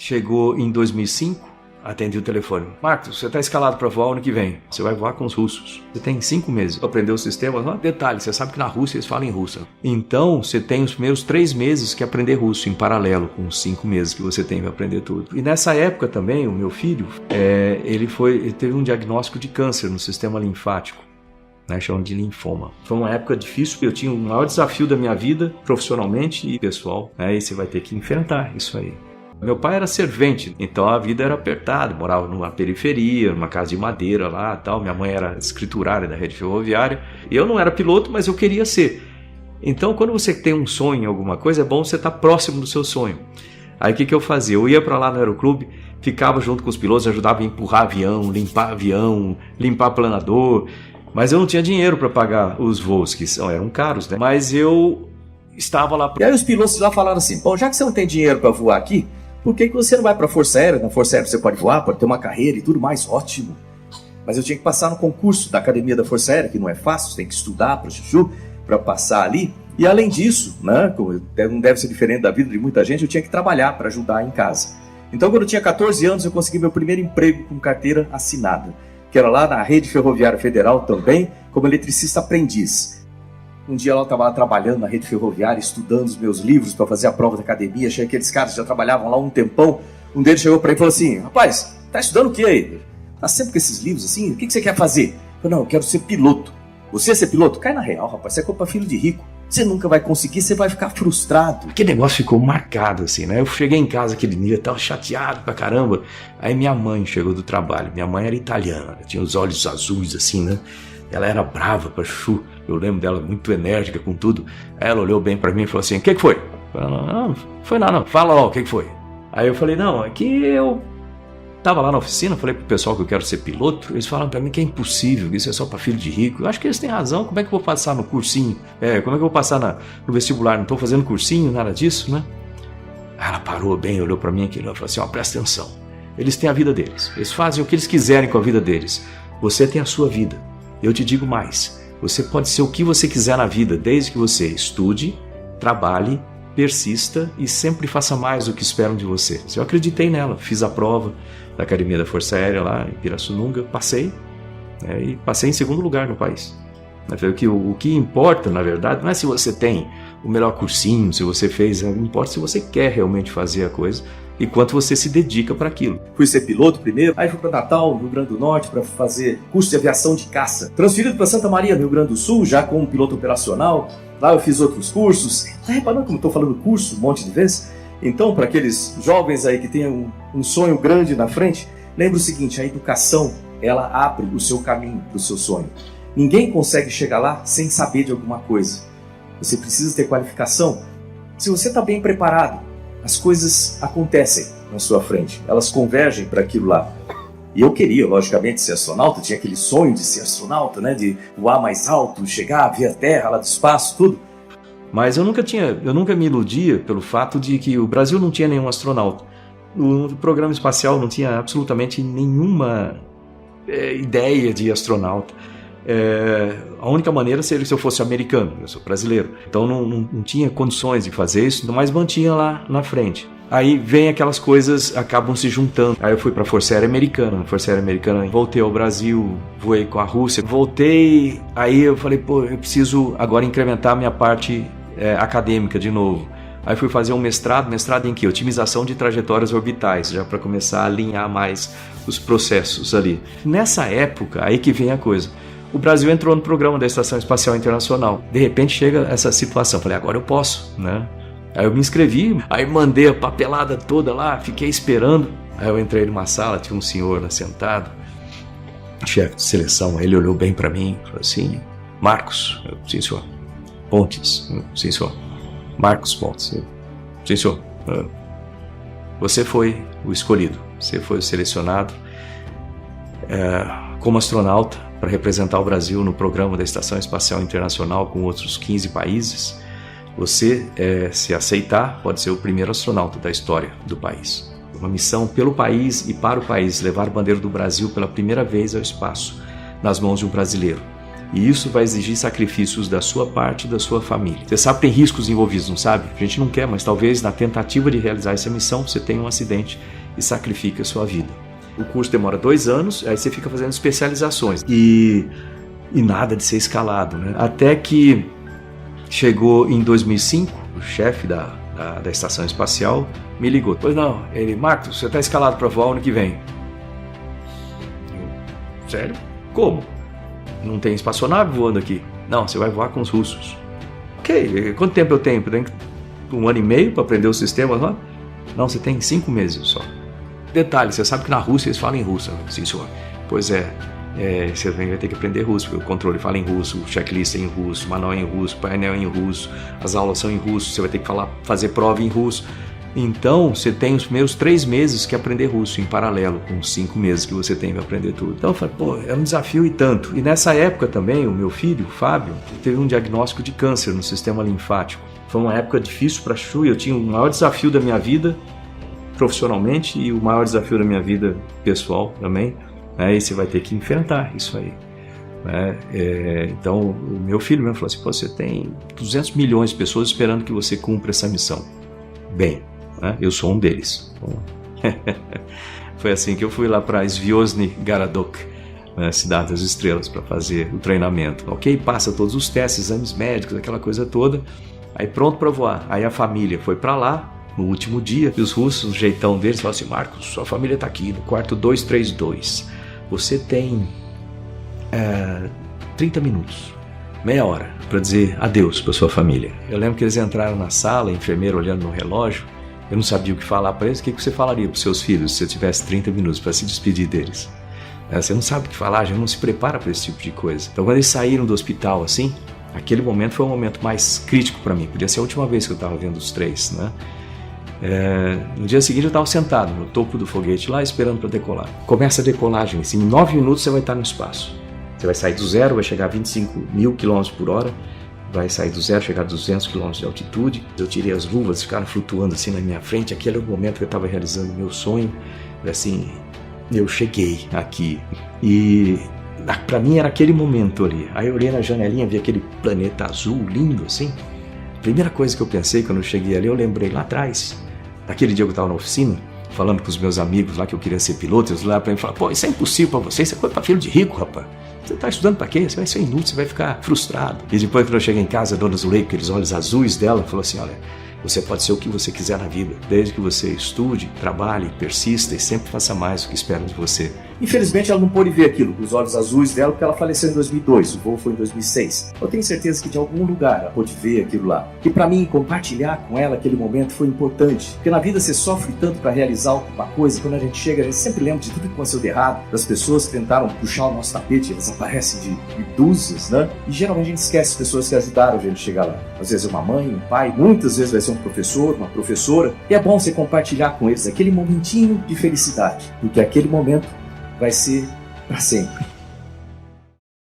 Chegou em 2005, atendi o telefone. Marcos, você está escalado para voar ano que vem. Você vai voar com os russos. Você tem 5 meses para aprender o sistema. Detalhe, você sabe que na Rússia eles falam em russo. Então, você tem os primeiros 3 meses que aprender russo em paralelo com os 5 meses que você tem para aprender tudo. E nessa época também, o meu filho, ele teve um diagnóstico de câncer no sistema linfático. Chamam de linfoma. Foi uma época difícil, eu tinha o maior desafio da minha vida, profissionalmente e pessoal. E você vai ter que enfrentar isso aí. Meu pai era servente, então a vida era apertada, morava numa periferia, numa casa de madeira lá tal. Minha mãe era escriturária da rede ferroviária. Eu não era piloto, mas eu queria ser. Então, quando você tem um sonho em alguma coisa, é bom você estar próximo do seu sonho. Aí o que eu fazia? Eu ia para lá no aeroclube, ficava junto com os pilotos, ajudava a empurrar avião, limpar planador. Mas eu não tinha dinheiro para pagar os voos, que eram caros, né? Mas eu estava lá. E aí os pilotos lá falaram assim, bom, já que você não tem dinheiro para voar aqui, por que você não vai para a Força Aérea? Na Força Aérea você pode voar, pode ter uma carreira e tudo mais, ótimo. Mas eu tinha que passar no concurso da Academia da Força Aérea, que não é fácil, você tem que estudar para chuchu, para passar ali. E além disso, né, não deve ser diferente da vida de muita gente, eu tinha que trabalhar para ajudar em casa. Então quando eu tinha 14 anos eu consegui meu primeiro emprego com carteira assinada, que era lá na Rede Ferroviária Federal também, como eletricista aprendiz. Um dia eu estava lá trabalhando na Rede Ferroviária, estudando os meus livros para fazer a prova da academia. Achei aqueles caras que já trabalhavam lá um tempão. Um deles chegou para mim e falou assim, rapaz, tá estudando o que aí? Tá sempre com esses livros assim? O que você quer fazer? Eu falei, não, eu quero ser piloto. Você ser piloto? Cai na real, rapaz, você é culpa filho de rico. Você nunca vai conseguir, você vai ficar frustrado. Aquele negócio ficou marcado assim, né? Eu cheguei em casa aquele dia, tava chateado pra caramba. Aí minha mãe chegou do trabalho. Minha mãe era italiana, tinha os olhos azuis assim, né? Ela era brava pra chuchu. Eu lembro dela muito enérgica com tudo. Aí ela olhou bem pra mim e falou assim, o que foi? Eu falei, não foi nada não, fala ó, o que foi? Aí eu falei, não, é que eu tava lá na oficina, falei pro pessoal que eu quero ser piloto. Eles falaram pra mim que é impossível, que isso é só pra filho de rico. Eu acho que eles têm razão, como é que eu vou passar no cursinho? Como é que eu vou passar no vestibular? Não tô fazendo cursinho, nada disso, né? Aí ela parou bem, olhou pra mim aqui e falou assim, presta atenção. Eles têm a vida deles, eles fazem o que eles quiserem com a vida deles. Você tem a sua vida. Eu te digo mais, você pode ser o que você quiser na vida, desde que você estude, trabalhe, persista e sempre faça mais do que esperam de você. Eu acreditei nela, fiz a prova da Academia da Força Aérea lá em Pirassununga, passei, e passei em segundo lugar no país. O que importa, na verdade, não é se você tem o melhor cursinho, se você fez, importa se você quer realmente fazer a coisa e quanto você se dedica para aquilo. Fui ser piloto primeiro, aí fui para Natal, no Rio Grande do Norte, para fazer curso de aviação de caça. Transferido para Santa Maria, no Rio Grande do Sul, já como piloto operacional. Lá eu fiz outros cursos. Tá reparando como estou falando curso um monte de vezes? Então, para aqueles jovens aí que têm um sonho grande na frente, lembre o seguinte, a educação, ela abre o seu caminho para o seu sonho. Ninguém consegue chegar lá sem saber de alguma coisa. Você precisa ter qualificação. Se você está bem preparado, as coisas acontecem na sua frente, elas convergem para aquilo lá. E eu queria, logicamente, ser astronauta, tinha aquele sonho de ser astronauta, né? De voar mais alto, chegar, ver a Terra lá do espaço, tudo. Mas eu nunca me iludia pelo fato de que o Brasil não tinha nenhum astronauta. O programa espacial não tinha absolutamente nenhuma ideia de astronauta. A única maneira seria se eu fosse americano, eu sou brasileiro. Então não tinha condições de fazer isso, mas mantinha lá na frente. Aí vem aquelas coisas, acabam se juntando. Aí eu fui para a Força Aérea Americana. Na Força Aérea Americana voltei ao Brasil, voei com a Rússia. Voltei, aí eu falei, eu preciso agora incrementar a minha parte acadêmica de novo. Aí fui fazer um mestrado em que? Otimização de trajetórias orbitais, já para começar a alinhar mais os processos ali. Nessa época, aí que vem a coisa. O Brasil entrou no programa da Estação Espacial Internacional. De repente chega essa situação. Falei, agora eu posso, né? Aí eu me inscrevi, aí mandei a papelada toda lá, fiquei esperando. Aí eu entrei numa sala, tinha um senhor lá sentado, chefe de seleção, ele olhou bem para mim, falou assim, Marcos, sim senhor, Pontes, sim senhor, Marcos Pontes, sim senhor, você foi o escolhido, você foi o selecionado como astronauta para representar o Brasil no programa da Estação Espacial Internacional com outros 15 países. Você, se aceitar, pode ser o primeiro astronauta da história do país. Uma missão pelo país e para o país, levar a bandeira do Brasil pela primeira vez ao espaço, nas mãos de um brasileiro. E isso vai exigir sacrifícios da sua parte e da sua família. Você sabe que tem riscos envolvidos, não sabe? A gente não quer, mas talvez na tentativa de realizar essa missão você tenha um acidente e sacrifique a sua vida. O curso demora 2 anos, aí você fica fazendo especializações. E nada de ser escalado, né? Até que chegou em 2005, o chefe da estação espacial me ligou. Pois não, ele, Marcos, você está escalado para voar ano que vem. Eu, sério? Como? Não tem espaçonave voando aqui. Não, você vai voar com os russos. Ok, quanto tempo eu tenho? Tem 1 ano e meio para aprender os sistemas lá? Não, você tem 5 meses só. Detalhe, você sabe que na Rússia eles falam em russo. Sim, senhor. Pois é. Você vai ter que aprender russo, porque o controle fala em russo, o checklist é em russo, o manual é em russo, o painel é em russo, as aulas são em russo, você vai ter que fazer prova em russo. Então, você tem os primeiros 3 meses que aprender russo em paralelo, com os 5 meses que você tem para aprender tudo. Então, eu falei, é um desafio e tanto. E nessa época também, o meu filho, o Fábio, teve um diagnóstico de câncer no sistema linfático. Foi uma época difícil para a Chu, eu tinha o maior desafio da minha vida profissionalmente e o maior desafio da minha vida pessoal também. E você vai ter que enfrentar isso aí. Então, o meu filho mesmo falou assim, você tem 200 milhões de pessoas esperando que você cumpra essa missão. Bem, eu sou um deles. Foi assim que eu fui lá para Zvyozny Garadok, Cidade das Estrelas, para fazer o treinamento. Ok, passa todos os testes, exames médicos, aquela coisa toda. Aí pronto para voar. Aí a família foi para lá, no último dia, e os russos, o jeitão deles, falaram assim, Marcos, sua família está aqui no quarto 232. Você tem 30 minutos, meia hora, para dizer adeus para sua família. Eu lembro que eles entraram na sala, a enfermeira olhando no relógio, eu não sabia o que falar para eles. O que você falaria para os seus filhos se você tivesse 30 minutos para se despedir deles? Você não sabe o que falar, já não se prepara para esse tipo de coisa. Então, quando eles saíram do hospital assim, aquele momento foi o momento mais crítico para mim. Podia ser a última vez que eu estava vendo os 3, né? No dia seguinte eu estava sentado no topo do foguete lá esperando para decolar. Começa a decolagem, assim, em 9 minutos você vai estar no espaço. Você vai sair do zero, vai chegar a 25 mil km por hora, vai sair do zero, chegar a 200 km de altitude. Eu tirei as luvas, ficaram flutuando assim na minha frente. Aquele era o momento que eu estava realizando o meu sonho. Assim, eu cheguei aqui e para mim era aquele momento ali. Aí eu olhei na janelinha, vi aquele planeta azul lindo assim. A primeira coisa que eu pensei quando eu cheguei ali, eu lembrei lá atrás, daquele dia que eu estava na oficina, falando com os meus amigos lá que eu queria ser piloto, eles lá para mim falaram, isso é impossível para você, isso é coisa para filho de rico, rapaz. Você está estudando para quê? Você vai ser inútil, você vai ficar frustrado. E depois quando eu cheguei em casa, a dona Zulei, com aqueles olhos azuis dela, falou assim, olha, você pode ser o que você quiser na vida, desde que você estude, trabalhe, persista e sempre faça mais do que esperam de você. Infelizmente ela não pôde ver aquilo com os olhos azuis dela, porque ela faleceu em 2002, o voo foi em 2006. Eu tenho certeza que de algum lugar ela pôde ver aquilo lá. E para mim, compartilhar com ela aquele momento foi importante, porque na vida você sofre tanto para realizar alguma coisa, quando a gente chega, a gente sempre lembra de tudo que aconteceu de errado, das pessoas que tentaram puxar o nosso tapete, elas aparecem de dúzias, né? E geralmente a gente esquece as pessoas que ajudaram a gente a chegar lá. Às vezes é uma mãe, um pai, muitas vezes vai ser um professor, uma professora, e é bom você compartilhar com eles aquele momentinho de felicidade, porque aquele momento vai ser para sempre.